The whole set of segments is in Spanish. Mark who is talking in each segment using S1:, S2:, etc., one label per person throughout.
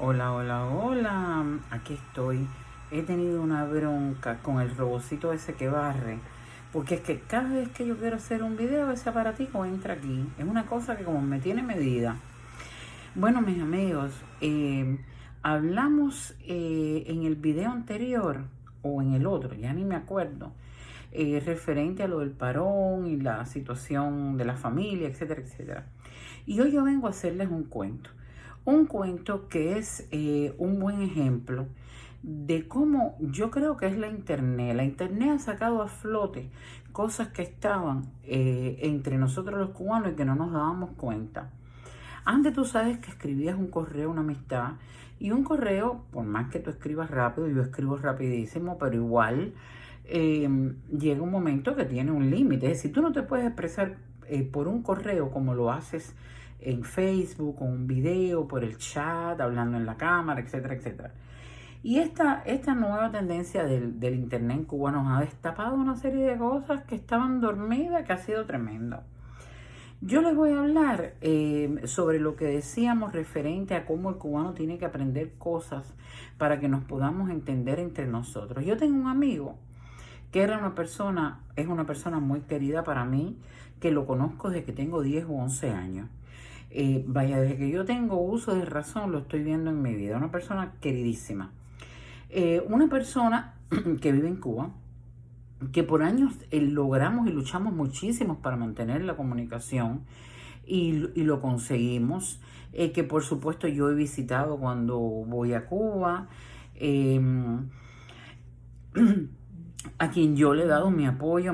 S1: Hola, hola, hola. Aquí estoy. He tenido una bronca con el robocito ese que barre. Porque es que cada vez que yo quiero hacer un video, ese aparatico entra aquí. Es una cosa que como me tiene medida. Bueno, mis amigos, hablamos en el video anterior o en el otro, ya ni me acuerdo, referente a lo del parón y la situación de la familia, etcétera, etcétera. Y hoy yo vengo a hacerles un cuento que es un buen ejemplo de cómo yo creo que es la internet. La internet ha sacado a flote cosas que estaban entre nosotros los cubanos y que no nos dábamos cuenta. Antes tú sabes que escribías un correo, una amistad, y un correo, por más que tú escribas rápido, yo escribo rapidísimo, pero igual llega un momento que tiene un límite. Es decir, tú no te puedes expresar por un correo como lo haces en Facebook, con un video, por el chat, hablando en la cámara, etcétera, etcétera. Y esta nueva tendencia del internet en Cuba nos ha destapado una serie de cosas que estaban dormidas, que ha sido tremendo. Yo les voy a hablar sobre lo que decíamos referente a cómo el cubano tiene que aprender cosas para que nos podamos entender entre nosotros. Yo tengo un amigo que es una persona muy querida para mí, que lo conozco desde que tengo 10 o 11 años. Desde que yo tengo uso de razón lo estoy viendo en mi vida. Una persona queridísima. Una persona que vive en Cuba, que por años logramos y luchamos muchísimo para mantener la comunicación y lo conseguimos, que por supuesto yo he visitado cuando voy a Cuba, eh, a quien yo le he dado mi apoyo,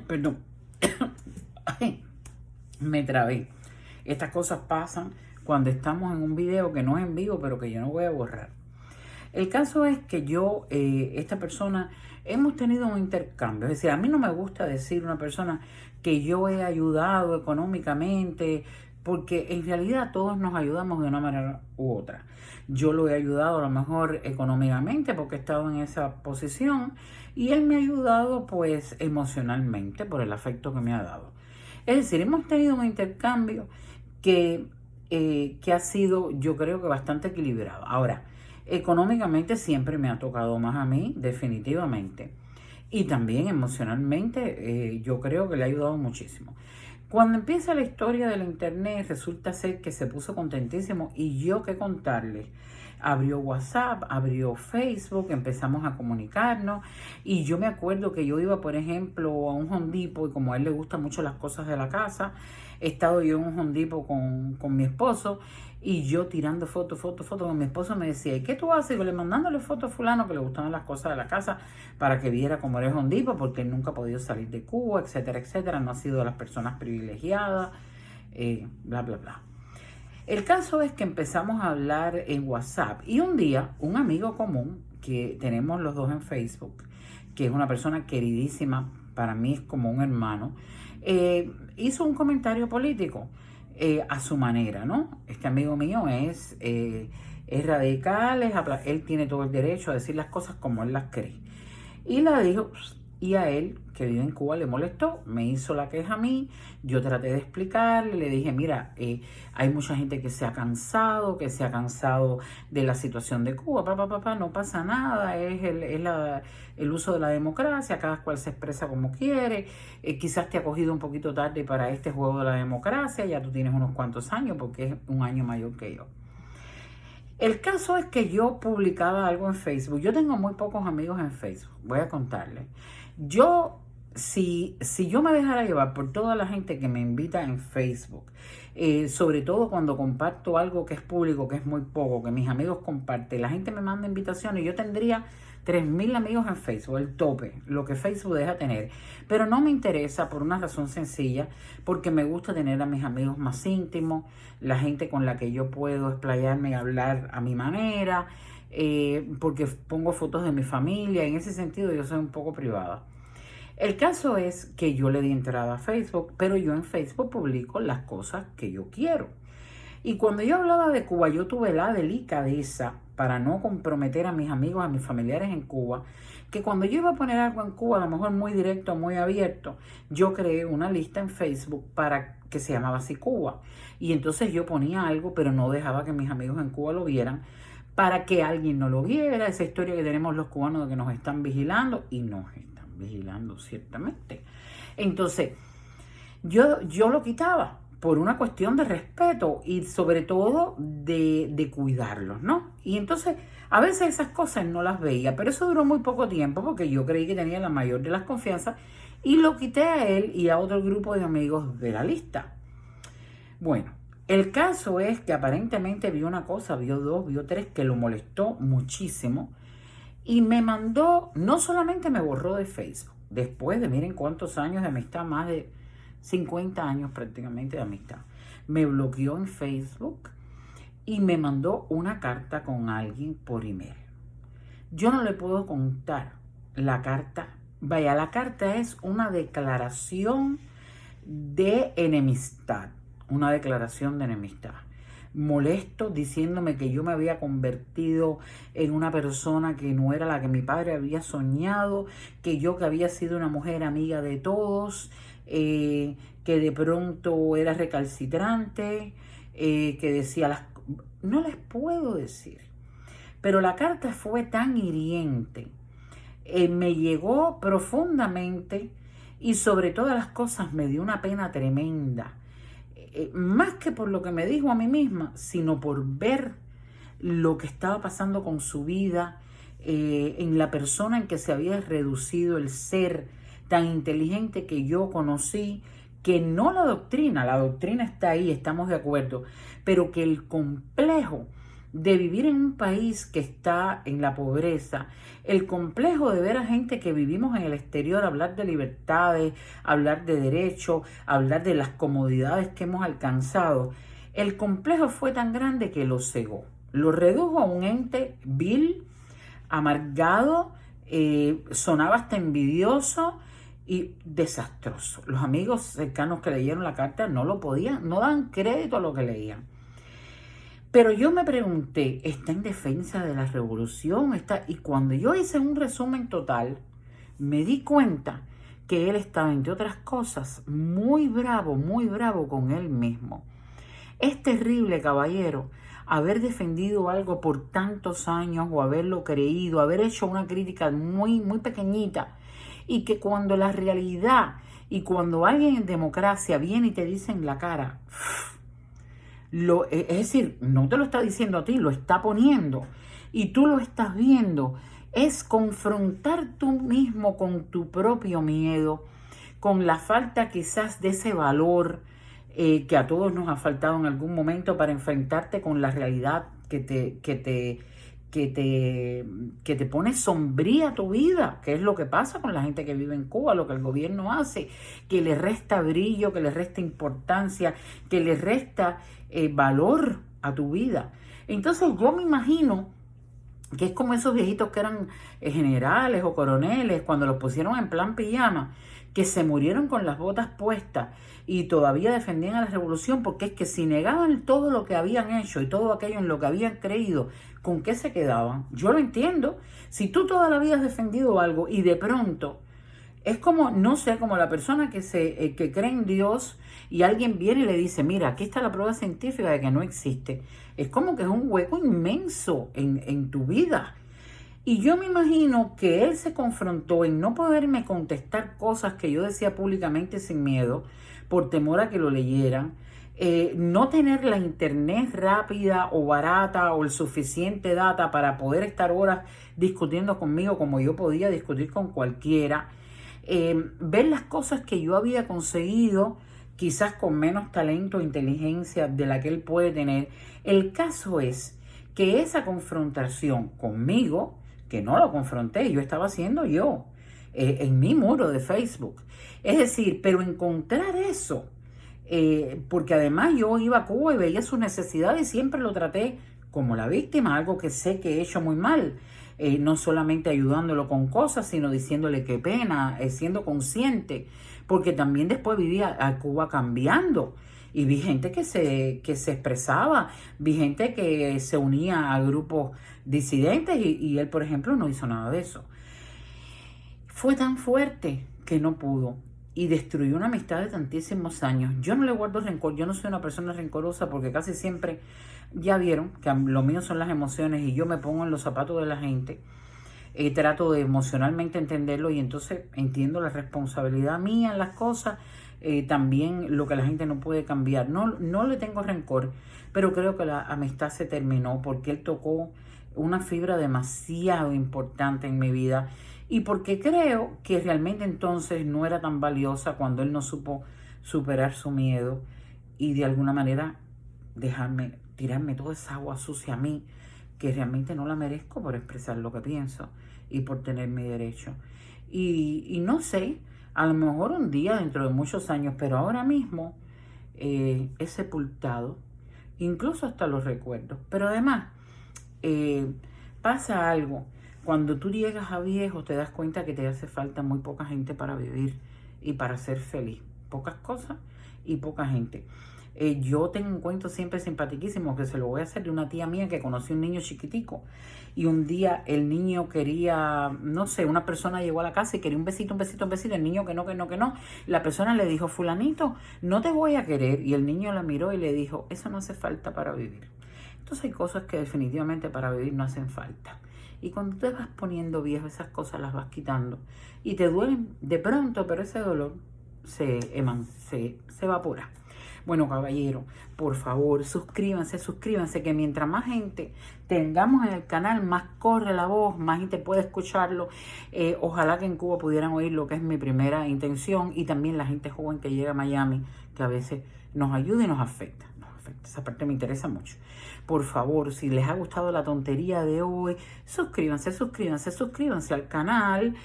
S1: perdón, ay, me trabé. Estas cosas pasan cuando estamos en un video que no es en vivo, pero que yo no voy a borrar. El caso es que esta persona, hemos tenido un intercambio. Es decir, a mí no me gusta decir una persona que yo he ayudado económicamente, porque en realidad todos nos ayudamos de una manera u otra. Yo lo he ayudado a lo mejor económicamente porque he estado en esa posición y él me ha ayudado pues emocionalmente por el afecto que me ha dado. Es decir, hemos tenido un intercambio que, que ha sido, yo creo que bastante equilibrado. Ahora, económicamente siempre me ha tocado más a mí, definitivamente. Y también emocionalmente, yo creo que le ha ayudado muchísimo. Cuando empieza la historia de la internet, resulta ser que se puso contentísimo y yo qué contarles. Abrió WhatsApp, abrió Facebook, empezamos a comunicarnos y yo me acuerdo que yo iba, por ejemplo, a un Home Depot y como a él le gustan mucho las cosas de la casa, he estado yo en un Home Depot con mi esposo y yo tirando fotos, con mi esposo me decía, ¿y qué tú haces? Y yo le mandándole fotos a fulano que le gustaban las cosas de la casa para que viera cómo era el Home Depot, porque él nunca ha podido salir de Cuba, etcétera, etcétera, no ha sido de las personas privilegiadas, bla, bla, bla. El caso es que empezamos a hablar en WhatsApp y un día un amigo común que tenemos los dos en Facebook, que es una persona queridísima, para mí es como un hermano, hizo un comentario político a su manera, ¿no? Este amigo mío es radical, él tiene todo el derecho a decir las cosas como él las cree. Y la dijo, y a él, que vive en Cuba, le molestó, me hizo la queja a mí, yo traté de explicarle, le dije, mira, hay mucha gente que se ha cansado de la situación de Cuba, no pasa nada, es el uso de la democracia, cada cual se expresa como quiere, quizás te ha cogido un poquito tarde para este juego de la democracia, ya tú tienes unos cuantos años, porque es un año mayor que yo. El caso es que yo publicaba algo en Facebook. Yo tengo muy pocos amigos en Facebook, voy a contarles. Si yo me dejara llevar por toda la gente que me invita en Facebook, sobre todo cuando comparto algo que es público, que es muy poco, que mis amigos comparten, la gente me manda invitaciones, yo tendría 3.000 amigos en Facebook, el tope, lo que Facebook deja tener. Pero no me interesa por una razón sencilla, porque me gusta tener a mis amigos más íntimos, la gente con la que yo puedo explayarme y hablar a mi manera, porque pongo fotos de mi familia, en ese sentido yo soy un poco privada. El caso es que yo le di entrada a Facebook, pero yo en Facebook publico las cosas que yo quiero. Y cuando yo hablaba de Cuba, yo tuve la delicadeza, para no comprometer a mis amigos, a mis familiares en Cuba, que cuando yo iba a poner algo en Cuba, a lo mejor muy directo, muy abierto, yo creé una lista en Facebook para que se llamaba así Cuba. Y entonces yo ponía algo, pero no dejaba que mis amigos en Cuba lo vieran, para que alguien no lo viera, esa historia que tenemos los cubanos de que nos están vigilando, y nos están vigilando ciertamente. Entonces, yo lo quitaba por una cuestión de respeto y sobre todo de cuidarlos, ¿no? Y entonces, a veces esas cosas no las veía, pero eso duró muy poco tiempo porque yo creí que tenía la mayor de las confianzas y lo quité a él y a otro grupo de amigos de la lista. Bueno, el caso es que aparentemente vio una cosa, vio dos, vio tres, que lo molestó muchísimo y me mandó, no solamente me borró de Facebook, después de miren cuántos años de amistad, más de 50 años prácticamente de amistad, me bloqueó en Facebook y me mandó una carta con alguien por email. Yo no le puedo contar la carta. Vaya, la carta es una declaración de enemistad. Una declaración de enemistad. Molesto, diciéndome que yo me había convertido en una persona que no era la que mi padre había soñado, que yo que había sido una mujer amiga de todos, que de pronto era recalcitrante, que decía no les puedo decir. Pero la carta fue tan hiriente, me llegó profundamente y sobre todas las cosas me dio una pena tremenda. Más que por lo que me dijo a mí misma, sino por ver lo que estaba pasando con su vida, en la persona en que se había reducido el ser tan inteligente que yo conocí, que no la doctrina está ahí, estamos de acuerdo, pero que el complejo de vivir en un país que está en la pobreza, el complejo de ver a gente que vivimos en el exterior, hablar de libertades, hablar de derechos, hablar de las comodidades que hemos alcanzado, el complejo fue tan grande que lo cegó, lo redujo a un ente vil, amargado, sonaba hasta envidioso y desastroso. Los amigos cercanos que leyeron la carta no dan crédito a lo que leían. Pero yo me pregunté, ¿está en defensa de la revolución? Y cuando yo hice un resumen total, me di cuenta que él estaba, entre otras cosas, muy bravo con él mismo. Es terrible, caballero, haber defendido algo por tantos años o haberlo creído, haber hecho una crítica muy pequeñita y que cuando la realidad y cuando alguien en democracia viene y te dice en la cara, es decir, no te lo está diciendo a ti, lo está poniendo y tú lo estás viendo, es confrontar tú mismo con tu propio miedo, con la falta quizás de ese valor que a todos nos ha faltado en algún momento para enfrentarte con la realidad que te pone sombría tu vida, que es lo que pasa con la gente que vive en Cuba, lo que el gobierno hace, que le resta brillo, que le resta importancia, que le resta valor a tu vida. Entonces yo me imagino que es como esos viejitos que eran generales o coroneles cuando los pusieron en plan pijama, que se murieron con las botas puestas y todavía defendían a la revolución, porque es que si negaban todo lo que habían hecho y todo aquello en lo que habían creído, ¿con qué se quedaban? Yo lo entiendo. Si tú toda la vida has defendido algo y de pronto es como, no sé, como la persona que cree en Dios y alguien viene y le dice, mira, aquí está la prueba científica de que no existe. Es como que es un hueco inmenso en tu vida. Y yo me imagino que él se confrontó en no poderme contestar cosas que yo decía públicamente sin miedo, por temor a que lo leyeran, no tener la internet rápida o barata o el suficiente data para poder estar horas discutiendo conmigo como yo podía discutir con cualquiera, ver las cosas que yo había conseguido, quizás con menos talento o inteligencia de la que él puede tener. El caso es que esa confrontación conmigo, que no lo confronté, yo estaba haciendo yo, en mi muro de Facebook. Es decir, pero encontrar eso, porque además yo iba a Cuba y veía sus necesidades y siempre lo traté como la víctima, algo que sé que he hecho muy mal. No solamente ayudándolo con cosas, sino diciéndole qué pena, siendo consciente, porque también después vivía a Cuba cambiando Y vi gente que se expresaba, vi gente que se unía a grupos disidentes y él, por ejemplo, no hizo nada de eso. Fue tan fuerte que no pudo y destruyó una amistad de tantísimos años. Yo no le guardo rencor, yo no soy una persona rencorosa porque casi siempre, ya vieron que lo mío son las emociones y yo me pongo en los zapatos de la gente. Trato de emocionalmente entenderlo y entonces entiendo la responsabilidad mía en las cosas, también lo que la gente no puede cambiar. No le tengo rencor, pero creo que la amistad se terminó porque él tocó una fibra demasiado importante en mi vida y porque creo que realmente entonces no era tan valiosa cuando él no supo superar su miedo y de alguna manera tirarme toda esa agua sucia a mí, que realmente no la merezco por expresar lo que pienso y por tener mi derecho. Y no sé, a lo mejor un día dentro de muchos años, pero ahora mismo he sepultado incluso hasta los recuerdos. Pero además pasa algo. Cuando tú llegas a viejo te das cuenta que te hace falta muy poca gente para vivir y para ser feliz. Pocas cosas y poca gente. Yo tengo un cuento siempre simpaticísimo que se lo voy a hacer de una tía mía que conoció un niño chiquitico y un día el niño quería, no sé, una persona llegó a la casa y quería un besito, el niño que no, la persona le dijo, fulanito, no te voy a querer, y el niño la miró y le dijo, eso no hace falta para vivir. Entonces hay cosas que definitivamente para vivir no hacen falta. Y cuando te vas poniendo viejo, esas cosas las vas quitando y te duelen de pronto, pero ese dolor se evapora. Bueno, caballero, por favor, suscríbanse, que mientras más gente tengamos en el canal, más corre la voz, más gente puede escucharlo. Ojalá que en Cuba pudieran oír lo que es mi primera intención y también la gente joven que llega a Miami, que a veces nos ayuda y nos afecta. Esa parte me interesa mucho. Por favor, si les ha gustado la tontería de hoy, suscríbanse al canal.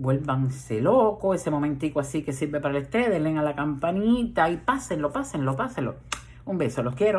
S1: Vuélvanse locos, ese momentico así que sirve para el estrés, denle a la campanita y pásenlo. Un beso, los quiero.